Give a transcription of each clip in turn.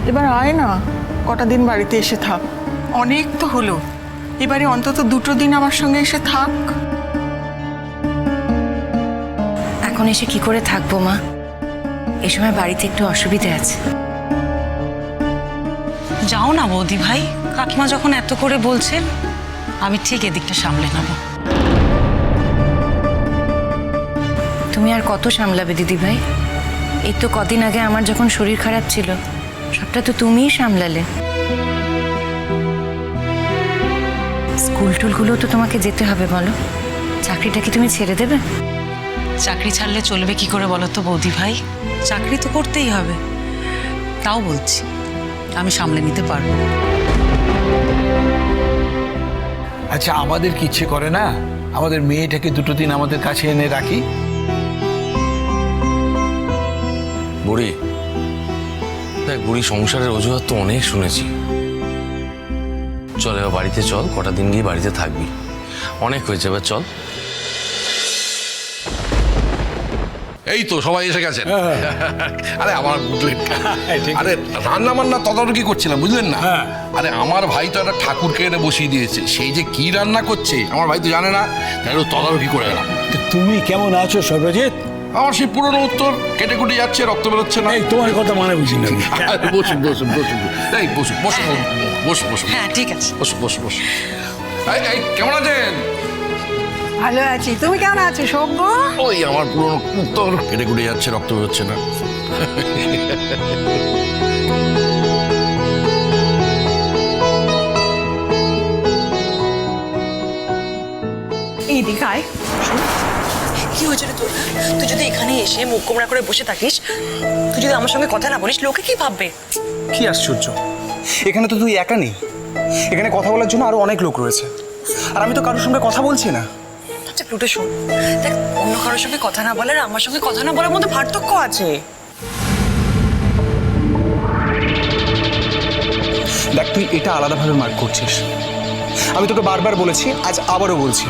এবার আয় না, কটা দিন বাড়িতে এসে থাক। অনেক তো হলো, এবারে অন্তত 2 দিন আমার সঙ্গে এসে থাক। এখন এসে কি করে থাকবো মা? এই সময় বাড়িতে একটু অসুবিধে আছে। যাও না বৌদি ভাই, কাকিমা যখন এত করে বলছেন আমি ঠিক এদিকটা সামলে নেব। তুমি আর কত সামলাবে দিদি ভাই? এই তো কদিন আগে আমার যখন শরীর খারাপ ছিল সবটা তো তুমিই সামলালে। স্কুল টুলগুলো তো তোমাকে যেতে হবে, বলো। চাকরিটা কি তুমি ছেড়ে দেবে? চাকরি ছাড়লে চলবে কি করে বলো তো বৌদি ভাই? চাকরি তো করতেই হবে। তাও বলছি আমি সামলে নিতে পারবো। আচ্ছা, আমাদের কি ইচ্ছে করে না আমাদের মেয়েটাকে 2 দিন আমাদের কাছে এনে রাখি? বুড়ি দেখ, বুড়ি সংসারের অজুহাত তো অনেক শুনেছি। চল এবার বাড়িতে চল, কটা দিন গিয়ে বাড়িতে থাকবি। অনেক হয়েছে, এবার চল। এই তো সবাই এসে গেছেন। আরে আমার বুঝলেন, আরে রান্না বান্না তদারকি করছিলাম, বুঝলেন না? আরে আমার ভাই তো একটা ঠাকুরকে এনে বসিয়ে দিয়েছে, সেই যে কি রান্না করছে আমার ভাই তো জানে না, তাই তদারকি করে গেলাম। তুমি কেমন আছো সর্বজিৎ? আমার সেই পুরনো উত্তর, কেটে কুটে যাচ্ছে, রক্ত বেরোচ্ছে না। এই তোমার কথা মানে বুঝি না। বসুন বসুন বসুন, এই বসুন বসুন বসুন বসুন হ্যাঁ ঠিক আছে। বসুন বসুন বসুন। এই কেমন আছেন? ভালো আছি, তুমি কেমন আছো সব্য? ওই আমার পুরনো উত্তর, কেটে কুটে যাচ্ছে, রক্ত বেরোচ্ছে না। এই দিকায় কি হয়েছে রে তোর? তুই যদি এখানে এসে মুখ গোমড়া করে বসে থাকিস, তুই যদি আমার সঙ্গে কথা না বলিস, লোকে কি ভাববে? কি আশ্চর্য, এখানে তো তুই একা নেই, এখানে কথা বলার জন্য আরো অনেক লোক রয়েছে, আর আমি তো কারোর সঙ্গে কথা বলছি না। আচ্ছা প্লুটো শোন, দেখ অন্য কারোর সঙ্গে কথা না বলার আমার সঙ্গে কথা না বলার মধ্যে পার্থক্য আছে। দেখ, তুই এটা আলাদাভাবে মার্ক করছিস। আমি তোকে বারবার বলেছি, আজ আবারও বলছি,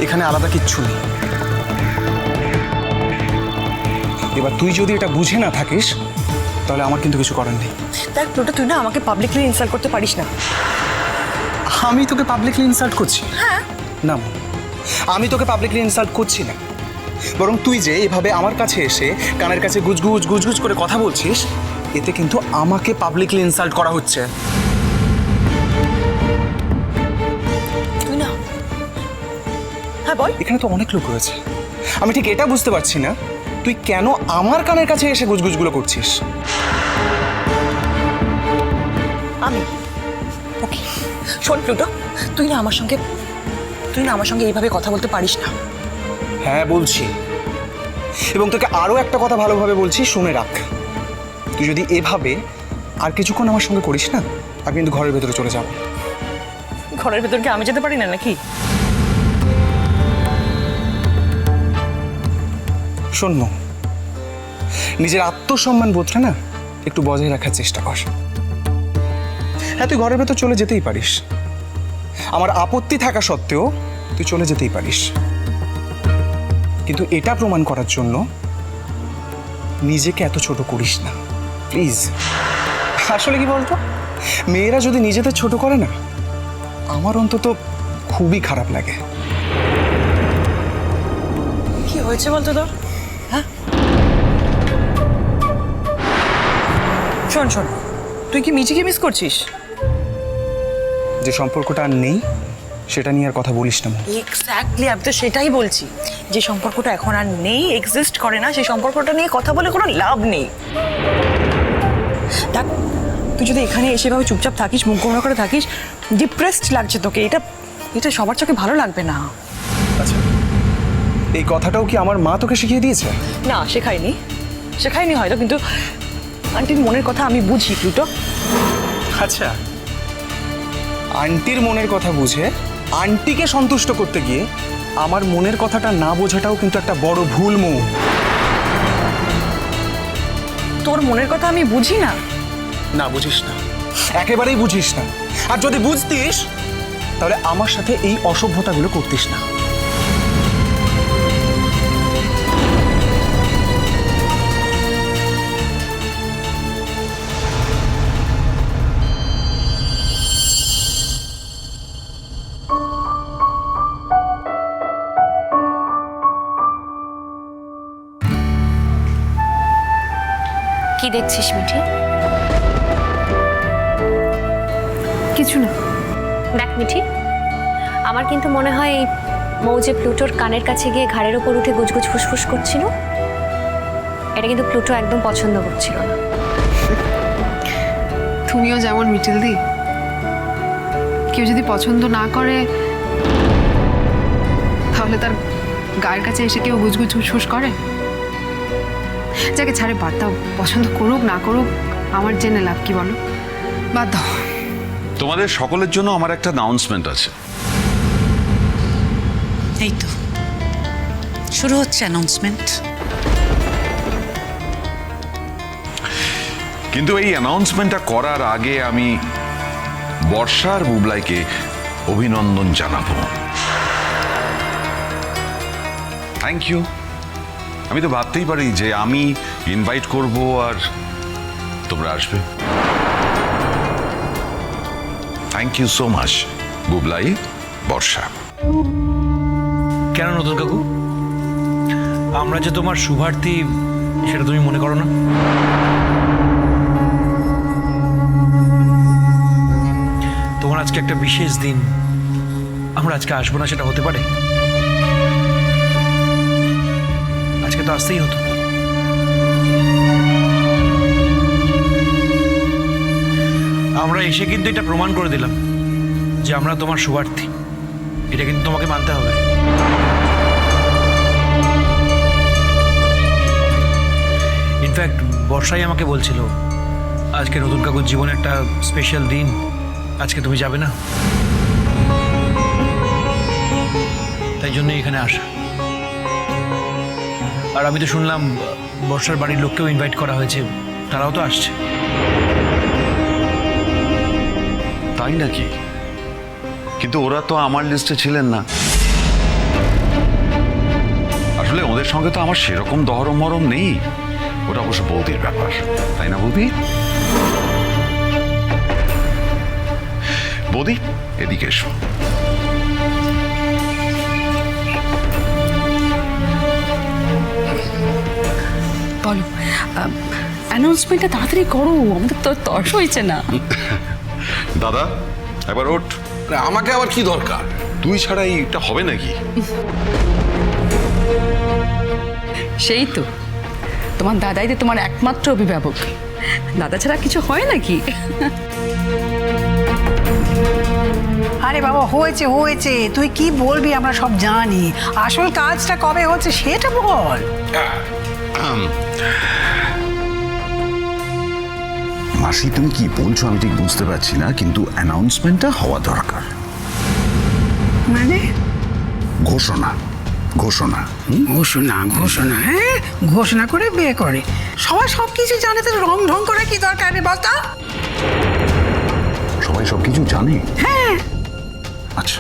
এখানে আলাদা কিচ্ছু নেই। এবার তুই যদি এটা বুঝে না থাকিস তাহলে আমার কিন্তু কিছু করার নেই। দেখ প্লুটো, তুই না আমাকে পাবলিকলি ইনসাল্ট করতে পারিস না। আমি তোকে পাবলিকলি ইনসাল্ট করছি? হ্যাঁ। না, আমি তোকে পাবলিকলি ইনসাল্ট করছি না, বরং তুই যে এভাবে আমার কাছে এসে কানের কাছে গুজগুজ গুজগুজ করে কথা বলছিস, এতে কিন্তু আমাকে পাবলিকলি ইনসাল্ট করা হচ্ছে। তুই না, হ্যাঁ বল। এখানে তো অনেক লোক রয়েছে, আমি ঠিক এটা বুঝতে পারছি না তুই কেন আমার কানের কাছে এসে গুজগুজগুলো করছিস। আমি ওকে শোন প্লুটো, তুই না আমার সঙ্গে এইভাবে কথা বলতে পারিস না। হ্যাঁ বলছি, এবং তোকে আরও একটা কথা ভালোভাবে বলছি, শুনে রাখ। তুই যদি এভাবে আর কিছুক্ষণ আমার সঙ্গে করিস না, আমি কিন্তু ঘরের ভেতরে চলে যাব। ঘরের ভেতর কি আমি যেতে পারি না নাকি? শোন মো, নিজের আত্মসম্মান বোধটা না একটু বজায় রাখার চেষ্টা কর। হ্যাঁ, তুই ঘরের ভেতর চলে যেতেই পারিস, আমার আপত্তি থাকা সত্ত্বেও তুই চলে যেতেই পারিস, কিন্তু এটা প্রমাণ করার জন্য নিজেকে এত ছোট করিস না প্লিজ। আসলে কি বলতো, মেয়েরা যদি নিজেদের ছোট করে না, আমার অন্তত খুবই খারাপ লাগে। কি হয়েছে বলতো তোর? হ্যাঁ শোন শোন, তুই কি মিচিকে মিস করছিস? যে সম্পর্কটা আর নেই সেটা নিয়ে আর কথা বলিস না। এক্স্যাক্টলি, আমি তো সেটাই বলছি, যে সম্পর্কটা এখন আর নেই, এক্সিস্ট করে না, সেই সম্পর্কটা নিয়ে কথা বলে কোনো লাভ নেই। দেখ, তুই যদি এখানে এসে ভাবে চুপচাপ থাকিস, মুখ গোমড়া করে থাকিস, ডিপ্রেসড লাগছে তোকে, এটা সবার চোখে ভালো লাগবে না। আচ্ছা, এই কথাটাও কি আমার মা তোকে শিখিয়ে দিয়েছে? না, শেখায়নি হয়তো, কিন্তু আন্টির মনের কথা আমি বুঝি প্লুটো। আচ্ছা, আন্টির মনের কথা বুঝে আন্টিকে সন্তুষ্ট করতে গিয়ে আমার মনের কথাটা না বোঝাটাও কিন্তু একটা বড় ভুল মো। তোর মনের কথা আমি বুঝি না? না, বুঝিস না, একেবারেই বুঝিস না। আর যদি বুঝতিস তাহলে আমার সাথে এই অসভ্যতাগুলো করতিস না। কি দেখছিস মিঠি? কিছু না। দেখ মিঠি, আমার কিন্তু মনে হয় এই মৌ যে প্লুটোর কানের কাছে গিয়ে ঘাড়ের ওপর উঠে গুজগুজ ফুসফুস করছিল, এটা কিন্তু প্লুটো একদম পছন্দ করছিল না। তুমিও যেমন মিঠিল দি, কেউ যদি পছন্দ না করে তাহলে তার গায়ের কাছে এসে কেউ গুজগুজ ফুসফুস করে? যাকে ছাড়ে বাদ দাও, পছন্দ করুক না করুক আমার জেনে লাভ কি বলো, বাদ দাও। তোমাদের সকলের জন্য আমার একটা অ্যানাউন্সমেন্ট আছে। এই তো শুরু হচ্ছে অ্যানাউন্সমেন্ট। কিন্তু এই অ্যানাউন্সমেন্টটা করার আগে আমি বর্ষা আর বুবলাইকে অভিনন্দন জানাবো। Thank you. আমি তো ভাবতেই পারি যে আমি ইনভাইট করব আর তোমরা আসবে। Thank you so much Bublai, Barsha. কেন নতুন কাকু, আমরা যে তোমার শুভার্থী সেটা তুমি মনে করো না? তোমার আজকে একটা বিশেষ দিন, আমরা আজকে আসবো না সেটা হতে পারে? আজকে তো আসতেই হতো। আমরা এসে কিন্তু এটা প্রমাণ করে দিলাম যে আমরা তোমার শুভার্থী, এটা কিন্তু তোমাকে মানতে হবে। ইনফ্যাক্ট বর্ষাই আমাকে বলছিল আজকে নতুন কাকুর জীবনে একটা স্পেশাল দিন, আজকে তুমি যাবে না, তাই জন্য এখানে আসা। আর আমি তো শুনলাম বর্ষার বাড়ির লোককেও ইনভাইট করা হয়েছে, তারাও তো আসছে। তাই নাকি? কিন্তু ওরা তো আমার লিস্টে ছিলেন না। আসলে ওদের সঙ্গে তো আমার সেরকম দহরম মরম নেই, ওটা অবশ্য বৌদির ব্যাপার, তাই না বৌদি? বৌদি এদিকে এসো। বলো, অ্যানাউন্সমেন্টটা তাড়াতাড়ি করো, আমাদের তো তর্স হয়েছে না। দাদা একবার ওঠ। আমাকে আবার কি দরকার? তুই ছাড়াই এটা হবে নাকি? সেই তো, তোমার দাদাই তো তোমার একমাত্র অভিভাবক, দাদা ছাড়া কিছু হয় নাকি? আরে বাবা, হয়েছে হয়েছে, তুই কি বলবি আমরা সব জানি, আসল কাজটা কবে হচ্ছে সেটা বল। মাসি তুমি কি বলছো আমি ঠিক বুঝতে পারছি না, কিন্তু অ্যানাউন্সমেন্টটা হওয়া দরকার। মানে ঘোষণা ঘোষণা ঘোষণা? ঘোষণা? হ্যাঁ, ঘোষণা করে বিয়ে করে, সবাই সব কিছু জানে, তো রং ঢং করে কি দরকার রে বলতো? সবাই সবকিছু জানে? হ্যাঁ। আচ্ছা,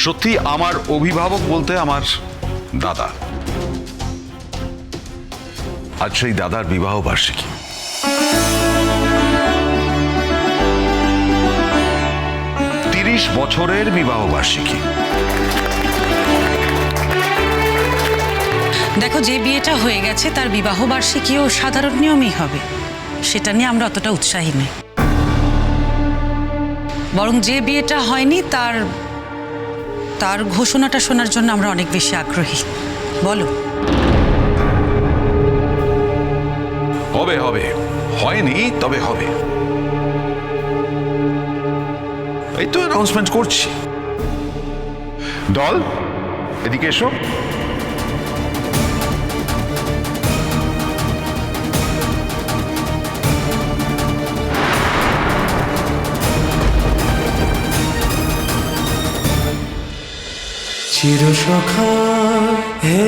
সত্যি আমার অভিভাবক বলতে আমার দাদা। আজ সেই দাদার বিবাহ বার্ষিকী। 30 বছরের বিবাহ বার্ষিকী। দেখো, যে বিয়েটা হয়ে গেছে তার বিবাহ বার্ষিকীও সাধারণ নিয়মেই হবে, সেটা নিয়ে আমরা অতটা উৎসাহী নই। বরং যে বিয়েটা হয়নি তার তার ঘোষণাটা শোনার জন্য আমরা অনেক বেশি আগ্রহী। বলো। হবে হবে, হয়নি তবে হবে। এই তো অ্যানাউন্সমেন্ট করছি। দল এদিকে এসো। চিরসখা হে